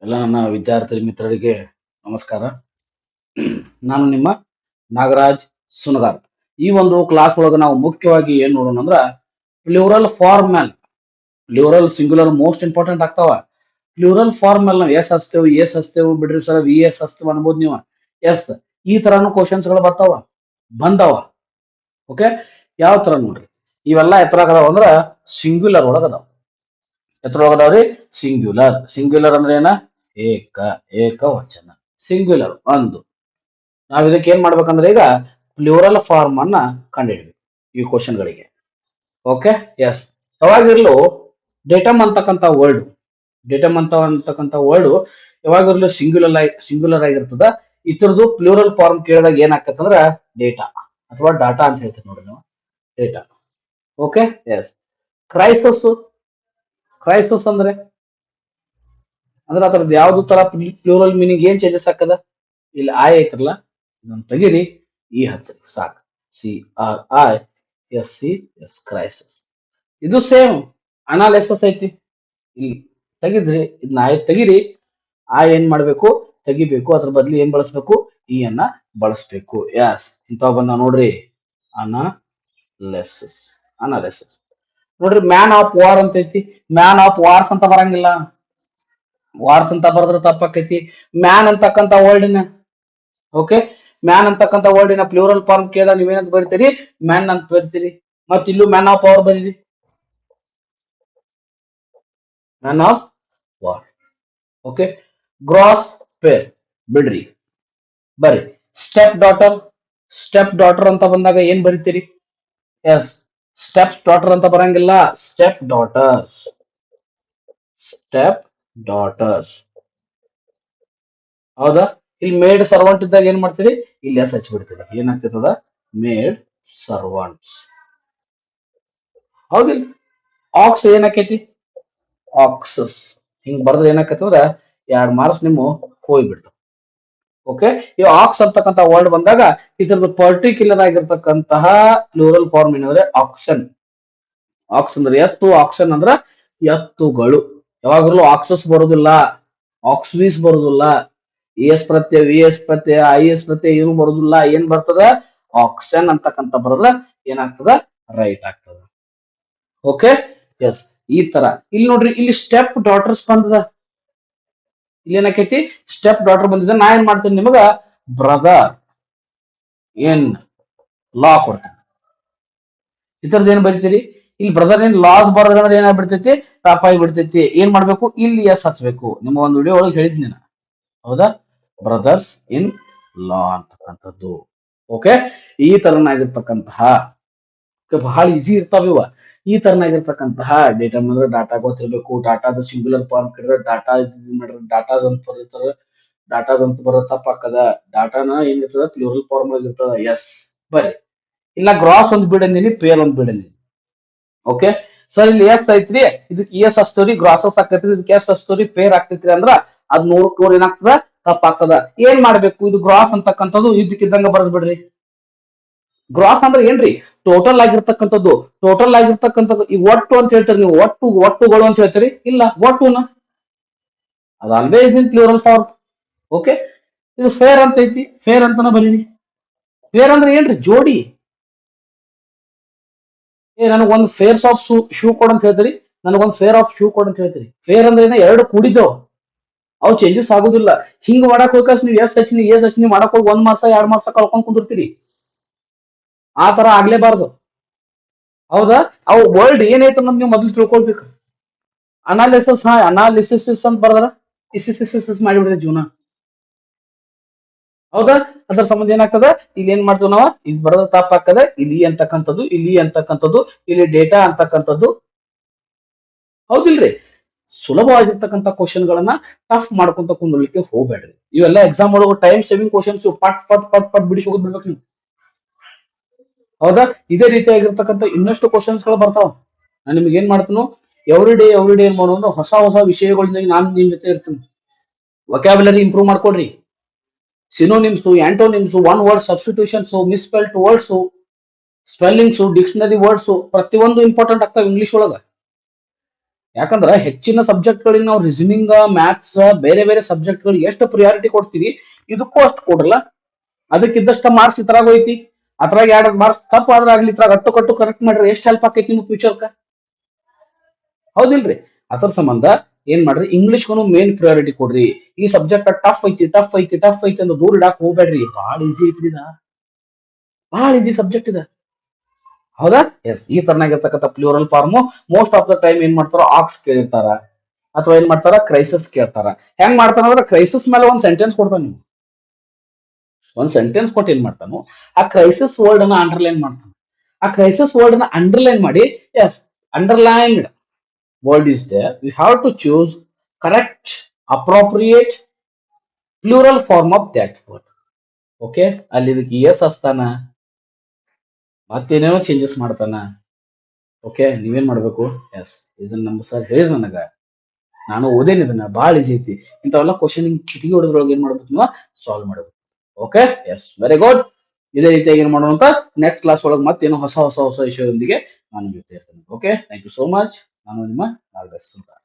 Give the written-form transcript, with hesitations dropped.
ಎಲ್ಲ ನನ್ನ ವಿದ್ಯಾರ್ಥಿ ಮಿತ್ರರಿಗೆ ನಮಸ್ಕಾರ. ನಾನು ನಿಮ್ಮ ನಾಗರಾಜ್ ಸುನಗಾರ್. ಈ ಒಂದು ಕ್ಲಾಸ್ ಒಳಗೆ ನಾವು ಮುಖ್ಯವಾಗಿ ಏನ್ ನೋಡೋಣ ಅಂದ್ರ plural formal, plural singular most important ಆಗ್ತಾವ. ಪ್ಲೂರಲ್ ಫಾರ್ಮಲ್ ನಾವು ಎಸ್ ಹಚ್ತೇವೆ ಬಿಡ್ರಿ ಸರ್, ವಿ ಎಸ್ ಹಚ್ತೇವೆ ಅನ್ಬೋದು ನೀವು. ಎಸ್ ಈ ತರಾನು ಕ್ವಶನ್ಸ್ ಗಳು ಬಂದಾವ. ಓಕೆ, ಯಾವ ತರ ನೋಡ್ರಿ, ಇವೆಲ್ಲ ಎತ್ತರಾಗದಾವ ಅಂದ್ರ ಸಿಂಗ್ಯುಲರ್ ಒಳಗದಾವ. ಎತ್ರೊಳಗದಾವ್ರಿ ಸಿಂಗ್ಯುಲರ್. ಸಿಂಗ್ಯುಲರ್ ಅಂದ್ರೆ ಏನ? ಏಕವಚನ. ಸಿಂಗ್ಯುಲರ್ ಒಂದು. ನಾವ್ ಇದಕ್ಕೆ ಏನ್ ಮಾಡ್ಬೇಕಂದ್ರೆ ಈಗ ಪ್ಲೂರಲ್ ಫಾರ್ಮ್ ಅನ್ನ ಕಂಡುಹಿಡಿದ್ವಿ ಈ ಕ್ವಶನ್ ಗಳಿಗೆ. Okay, yes. ಯಾವಾಗಿರ್ಲು ಡೇಟಮ್ ಅಂತಕ್ಕಂಥ ವರ್ಡ್ ಯಾವಾಗಿರ್ಲು ಸಿಂಗ್ಯುಲರ್ ಆಗಿರ್ತದ. ಇತರದ್ದು ಪ್ಲೂರಲ್ ಫಾರ್ಮ್ ಕೇಳಿದಾಗ ಏನಾಗ್ತದಂದ್ರ ಡೇಟಾ ಅಥವಾ ಡಾಟಾ ಅಂತ ಹೇಳ್ತೀವಿ ನೋಡ್ರಿ ನಾವು, ಡೇಟಾ. Okay, S. ಕ್ರೈಸಸ್ ಅಂದ್ರೆ ಅದ್ರದ್ದು ಯಾವ್ದು ತರ ಪ್ಲೂರಲ್ ಮೀನಿಂಗ್ ಏನ್ ಚೇಂಜಸ್ ಆಗ್ತದ? ಇಲ್ಲಿ ಆಯ್ ಐತ್ರಲ್ಲ, ಇದನ್ನ ತೆಗೀರಿ, ಈ ಹಚ್ಚರಿ ಸಾಕು. CRISCS, crisis. ಇದು ಸೇಮ್ ಅನಾಲಿಸಿಸ್ ಐತಿ. ಇಲ್ಲಿ ತೆಗಿದ್ರಿ, ಇದನ್ನ ಆಯ್ ತೆಗಿರಿ, ಏನ್ ಮಾಡ್ಬೇಕು? ತೆಗಿಬೇಕು. ಅದ್ರ ಬದ್ಲಿ ಏನ್ ಬಳಸ್ಬೇಕು? ಈ ಅನ್ನ ಬಳಸ್ಬೇಕು. ಎಸ್, ಇಂಥವ್ ಬಂದ ನೋಡ್ರಿ, ಅನಾಲಿಸಿಸ್. ನೋಡ್ರಿ, ಮ್ಯಾನ್ ಆಫ್ ವಾರ್ ಅಂತ ಐತಿ, ಮ್ಯಾನ್ ಆಫ್ ವಾರ್ಸ್ ಅಂತ ಬರಂಗಿಲ್ಲ. ವಾರ್ಸ್ ಅಂತ ಬರೆದ್ರೆ ತಪ್ಪಾಕೈತಿ. ಮ್ಯಾನ್ ಅಂತಕ್ಕಂಥ ವರ್ಡಿನ, ಓಕೆ, ಮ್ಯಾನ್ ಅಂತಕ್ಕಂಥ ವರ್ಡಿನ ಪ್ಲೂರಲ್ ಫಾರ್ಮ್ ಕೇಳಿದಾಗ ನೀವೇನಂತ ಬರೀತೀರಿ? ಮ್ಯಾನ್ ಅಂತ ಬರೀತೀರಿ. ಮತ್ ಇಲ್ಲೂ ಮ್ಯಾನ್ ಆಫ್ ವಾರ್ ಬರೀರಿ, man of war. Okay, grass pair ಬಿಡ್ರಿ, ಬರ್ರಿ. ಸ್ಟೆಪ್ ಡಾಟರ್ ಅಂತ ಬಂದಾಗ ಏನ್ ಬರೀತೀರಿ? ಎಸ್, ಸ್ಟೆಪ್ಸ್ ಡಾಟರ್ ಅಂತ ಬರಂಗಿಲ್ಲ, ಸ್ಟೆಪ್ ಡಾಟರ್ಸ್. ಹೌದಾ? ಇಲ್ಲಿ ಮೇಡ್ ಸರ್ವಂಟ್ ಇದ್ದಾಗ ಏನ್ ಮಾಡ್ತೀರಿ? ಇಲ್ಲಿ ಎಸ್ ಹಚ್ಬಿಡ್ತೀರಿ. ಏನಾಗ್ತದ? Made servants. ಹೌದಿಲ್ಲ? ಆಕ್ಸ್ ಏನಾಕೈತಿ? ಆಕ್ಸಸ್. ಹಿಂಗ್ ಬರ್ದ್ರೆ ಏನಾಕೈತಂದ್ರ 2 ಮಾರ್ಕ್ಸ್ ನಿಮ್ಮ ಹೋಗ್ಬಿಡ್ತಾವ. ಓಕೆ, ಈ ಆಕ್ಸ್ ಅಂತಕ್ಕಂಥ ವರ್ಡ್ ಬಂದಾಗ ಇದ್ರದ್ದು ಪರ್ಟಿಕ್ಯುಲರ್ ಆಗಿರ್ತಕ್ಕಂತಹ ಪ್ಲೂರಲ್ ಫಾರ್ಮ್ ಏನಂದ್ರೆ ಆಕ್ಸನ್. ಆಕ್ಸ್ ಅಂದ್ರೆ ಎತ್ತು, ಆಕ್ಷನ್ ಅಂದ್ರ ಎತ್ತುಗಳು. ಯಾವಾಗಲೂ ಆಕ್ಸಸ್ ಬರೋದಿಲ್ಲ, ಆಕ್ಸ್ವೀಸ್ ಬರೋದಿಲ್ಲ, ಎಸ್ ಪ್ರತ್ಯಯ, ವಿ ಎಸ್ ಪ್ರತ್ಯಯ, ಐ ಎಸ್ ಪ್ರತ್ಯಯ ಏನು ಬರೋದಿಲ್ಲ. ಏನ್ ಬರ್ತದ? ಆಕ್ಸನ್ ಅಂತಕ್ಕಂಥ ಬರೋದ್ರ ಏನಾಗ್ತದ? ರೈಟ್ ಆಗ್ತದ. Okay, yes. ಈ ತರ ಇಲ್ಲಿ ನೋಡ್ರಿ, ಇಲ್ಲಿ ಸ್ಟೆಪ್ ಡಾಟರ್ಸ್ ಬಂದದ. ಇಲ್ಲಿ ಏನಾಕೈತಿ? ಸ್ಟೆಪ್ ಡಾಟರ್ ಬಂದಿದೆ. ನಾ ಏನ್ ಮಾಡ್ತೀನಿ ನಿಮಗ? ಬ್ರದರ್ ಏನ್ ಲಾ ಕೊಡ್ತೀನಿ. ಇತರದ್ ಏನ್ ಬರಿತೀರಿ? ಇಲ್ಲಿ ಬ್ರದರ್ ಏನ್ ಲಾಸ್ ಬರೋದಂದ್ರೆ ಏನಾಗ್ಬಿಡ್ತೈತಿ? ತಪ್ಪಾಗಿ ಬಿಡ್ತೈತಿ. ಏನ್ ಮಾಡ್ಬೇಕು? ಇಲ್ಲಿ ಎಸ್ ಹಚ್ಬೇಕು. ನಿಮ್ಮ ಒಂದು ವಿಡಿಯೋ ಒಳಗೆ ಹೇಳಿದ್ನಿ ನಾನು, ಹೌದಾ? ಬ್ರದರ್ಸ್ ಇನ್ ಲಾ ಅಂತಕ್ಕಂಥದ್ದು. ಓಕೆ, ಈ ತರನಾಗಿರ್ತಕ್ಕಂತಹ ಬಹಳ ಈಸಿ ಇರ್ತಾವ ಇವ. ಈ ತರನಾಗಿರ್ತಕ್ಕಂತಹ ಡೇಟಾ ಅಂದ್ರೆ ಡಾಟಾ ಗೊತ್ತಿರ್ಬೇಕು. ಡಾಟಾದ ಸಿಂಗ್ಯುಲರ್ ಫಾರ್ಮ್ ಕೇಳಿದ್ರೆ ಡಾಟಾಸ್ ಅಂತ ಬರೀತಾರ. ಡಾಟಾಸ್ ಅಂತ ಬರೋ ತಪ್ಪಾಕದ. ಡಾಟಾನ ಏನಿರ್ತದ? ಪ್ಲೂರಲ್ ಫಾರ್ಮ್ ಒಳಗೆ ಇರ್ತದ. ಎಸ್, ಬರ್ರಿ. ಇಲ್ಲ ಗ್ರಾಸ್ ಒಂದ್ ಬಿಡಂದಿನಿ, ಪೇರ್ ಒಂದ್ ಬಿಡಂದಿನಿ. ಓಕೆ ಸರ್, ಇಲ್ಲಿ ಎಸ್ ಐತ್ರಿ, ಇದಕ್ಕೆ ಎಸ್ ಹಚ್ತವ್ರಿ, ಗ್ರಾಸಸ್ ಆಕೈತ್ರಿ, ಇದಕ್ಕೆ ಎಸ್ ಹಚ್ತವ್ರಿ, ಪೇರ್ ಆಗ್ತೈತ್ರಿ ಅಂದ್ರ ಅದ್ ನೋಡ್ ಏನಾಗ್ತದ? ತಪ್ಪಾಗ್ತದ. ಏನ್ ಮಾಡ್ಬೇಕು? ಇದು ಗ್ರಾಸ್ ಅಂತಕ್ಕಂಥದ್ದು ಇದಕ್ಕಿದ್ದಂಗ ಬರದ್ ಬಿಡ್ರಿ. ಗ್ರಾಸ್ ಅಂದ್ರೆ ಏನ್ರಿ? ಟೋಟಲ್ ಆಗಿರ್ತಕ್ಕಂಥದ್ದು. ಈಗ ಒಟ್ಟು ಅಂತ ಹೇಳ್ತೀರಿ ನೀವು, ಒಟ್ಟುಗಳು ಅಂತ ಹೇಳ್ತೀರಿ. ಇಲ್ಲ, ಒಟ್ಟುನ ಅದು always in plural form. Okay, ಇದು ಫೇರ್ ಅಂತ ಐತಿ, ಫೇರ್ ಅಂತಾನ ಬರೀರಿ. ಫೇರ್ ಅಂದ್ರೆ ಏನ್ರಿ? ಜೋಡಿ. ನನಗೊಂದು ಫೇರ್ಸ್ ಆಫ್ ಶೂ ಕೊಡ್ ಅಂತ ಹೇಳ್ತೀರಿ, ನನಗೊಂದು ಫೇರ್ ಆಫ್ ಶೂ ಕೊಡ್ ಅಂತ ಹೇಳ್ತೀರಿ. ಫೇರ್ ಅಂದ್ರೆ ಎರಡು ಕೂಡಿದ್ದವು, ಅವು ಚೇಂಜಸ್ ಆಗುದಿಲ್ಲ. ಹಿಂಗ್ ಮಾಡಕ್ ಹೋಗ್ಕಾಸ್ ನೀವು ಎಸ್ ಹಚ್ನಿ ಮಾಡಕ್ ಹೋಗಿ 1 ಮಾರ್ಕ್ಸ 2 ಮಾರ್ಕ್ಸ ಕಳ್ಕೊಂಡ್ ಕುಂದಿರ್ತೀರಿ. ಆ ತರ ಆಗ್ಲೇಬಾರ್ದು, ಹೌದಾ? ಅವು ವರ್ಲ್ಡ್ ಏನೈತೆ ಅನ್ನೋದು ನೀವು ಮೊದಲು ತಿಳ್ಕೊಳ್ಬೇಕು. ಅನಾಲಿಸಿಸ್ ಅಂತ ಬರ್ದಾರ, ಇಸ್ ಮಾಡಿಬಿಡ್ರಿ ಜೀವನ, ಹೌದಾ? ಅದ್ರ ಸಂಬಂಧ ಏನಾಗ್ತದ? ಇಲ್ಲಿ ಏನ್ ಮಾಡ್ತೀವಿ ನಾವು? ಇದು ಬರೋದ ತಪ್ಪಾಗ್ತದೆ. ಇಲ್ಲಿ ಅಂತಕ್ಕಂಥದ್ದು, ಇಲ್ಲಿ ಡೇಟಾ ಅಂತಕ್ಕಂಥದ್ದು. ಹೌದಿಲ್ರಿ? ಸುಲಭವಾಗಿರ್ತಕ್ಕಂಥ ಕ್ವಶನ್ ಗಳನ್ನ ಟಫ್ ಮಾಡ್ಕೊಂತ ಕುಂದ್ರಲಿಕ್ಕೆ ಹೋಗ್ಬೇಡ್ರಿ. ಇವೆಲ್ಲ ಎಕ್ಸಾಮ್ ಒಳಗೆ ಟೈಮ್ ಸೇವಿಂಗ್ ಕ್ವಶನ್ಸ್. ಪಟ್ ಬಿಡಿಸಿ ಹೋಗೋದ್ ಬಿಡ್ಬೇಕು ನೀವು, ಹೌದಾ? ಇದೇ ರೀತಿಯಾಗಿರ್ತಕ್ಕಂಥ ಇನ್ನಷ್ಟು ಕ್ವಶನ್ಸ್ ಗಳು ಬರ್ತಾವ. ನಾನು ನಿಮ್ಗೆ ಏನ್ ಮಾಡ್ತೀನಿ? ಎವ್ರಿ ಡೇ ಏನ್ ಮಾಡೋದು? ಹೊಸ ವಿಷಯಗಳಿಂದ ನಾನು ನಿಮ್ ಜೊತೆ ಇರ್ತೀನಿ. ವೊಕ್ಯಾಬುಲರಿ ಇಂಪ್ರೂವ್ ಮಾಡ್ಕೊಡ್ರಿ. Synonyms, antonyms, one word substitutions, misspelled words, spellings, dictionary words, ಪ್ರತಿಯೊಂದು ಇಂಪಾರ್ಟೆಂಟ್ ಆಗ್ತಾವ ಇಂಗ್ಲಿಷ್ ಒಳಗ. ಯಾಕಂದ್ರೆ ಹೆಚ್ಚಿನ ಸಬ್ಜೆಕ್ಟ್ ಗಳಿಗೆ ನಾವು ರೀಸನಿಂಗ್, ಮ್ಯಾಥ್ಸ್, ಬೇರೆ ಬೇರೆ ಸಬ್ಜೆಕ್ಟ್ ಗಳಿಗೆ ಎಷ್ಟು ಪ್ರಿಯಾರಿಟಿ ಕೊಡ್ತೀವಿ, ಇದಕ್ಕೂ ಅಷ್ಟು ಕೊಡ್ರಲ್ಲ. ಅದಕ್ಕಿದ್ದಷ್ಟ ಮಾರ್ಕ್ಸ್ ಇದ್ರಾಗ ಹೋಯ್ತಿ. ಅದ್ರಾಗ 2 ಮಾರ್ಕ್ಸ್ ತಪ್ಪ ಆದ್ರೆ ಆಗ್ಲಿ, ಇದ್ರಾಗ ಅಟ್ಟು ಕಟ್ಟು ಕರೆಕ್ಟ್ ಮಾಡ್ರಿ, ಎಷ್ಟು ಹೆಲ್ಪ್ ಆಕೈತಿ ನಿಮ್ಗೆ ಫ್ಯೂಚರ್ಕ. ಹೌದಿಲ್ರಿ? ಅದ್ರ ಸಂಬಂಧ ಏನ್ ಮಾಡ್ರಿ, ಇಂಗ್ಲಿಷ್ಗೂ ಮೇನ್ ಪ್ರಿಯಾರಿಟಿ ಕೊಡ್ರಿ. ಈ ಸಬ್ಜೆಕ್ಟ್ ಟಫ್ ಐತಿ ಟಫ್ ಐತಿ ಟಫ್ ಐತಿ ಅಂತ ದೂರ ಇಡಾಕ್ ಹೋಗ್ಬೇಡ್ರಿ. ಬಹಳ ಈಸಿ ಐತ್ರಿ ಇದ, ಬಹಳ ಈಸಿ ಸಬ್ಜೆಕ್ಟ್ ಇದೆ. ಹೌದಾ? ಎಸ್. ಈ ತರನಾಗಿರ್ತಕ್ಕಂಥ plural form most of the time ಏನ್ ಮಾಡ್ತಾರೋ ಆಕ್ಸ್ ಕೇಳಿರ್ತಾರ, ಅಥವಾ ಏನ್ ಮಾಡ್ತಾರ ಕ್ರೈಸಿಸ್ ಕೇಳ್ತಾರ. ಹೆಂಗ್ ಮಾಡ್ತಾನ ಅಂದ್ರೆ ಕ್ರೈಸಿಸ್ ಮೇಲೆ ಒಂದ್ ಸೆಂಟೆನ್ಸ್ ಕೊಡ್ತಾನ. ನೀವು ಒಂದ್ ಸೆಂಟೆನ್ಸ್ ಕೊಟ್ಟು ಏನ್ ಮಾಡ್ತಾನು, ಆ ಕ್ರೈಸಿಸ್ ವರ್ಡ್ ಅನ್ನ ಅಂಡರ್ಲೈನ್ ಮಾಡ್ತಾನೆ. ಆ ಕ್ರೈಸಿಸ್ ವರ್ಡ್ ಅನ್ನ ಅಂಡರ್ಲೈನ್ ಮಾಡಿ, yes, underlined word is there, we have to choose correct appropriate plural form of that word. Okay, ಅಲ್ಲಿ ಇದಕ್ಕೆ ಎಸ್ ಹಸ್ತಾನ, ಮತ್ತೇನೇನೋ ಚೇಂಜಸ್ ಮಾಡ್ತಾನ. ಓಕೆ, ನೀವೇನ್ ಮಾಡ್ಬೇಕು, ಎಸ್, ಇದನ್ನ ನಮ್ಮ ಸರ್ ಹೇಳಿ ನನಗ, ನಾನು ಓದೇನ್ ಇದನ್ನ, ಬಹಳ ಈಸಿ ಐತಿ. ಇಂಥವೆಲ್ಲ ಕ್ವಶನ್ ಕಿಟಿಕಿ ಹೊಡೆದ್ರೊಳಗೆ ಏನ್ ಮಾಡ್ಬೇಕು ನೀವು, ಸಾಲ್ವ್ ಮಾಡಬೇಕು. Okay, yes, very good. ಇದೇ ರೀತಿಯಾಗಿ ಏನ್ ಮಾಡೋಣ ಅಂತ ನೆಕ್ಸ್ಟ್ ಕ್ಲಾಸ್ ಒಳಗೆ ಮತ್ತೇನೋ ಹೊಸ ಹೊಸ ವಿಷಯದೊಂದಿಗೆ ನಾನು ಜೊತೆ ಇರ್ತೇನೆ. Okay, thank you so much. ನಾನು ನಿಮ್ಮ ನಾಗರಾಜ್ ಸುಂದರ್.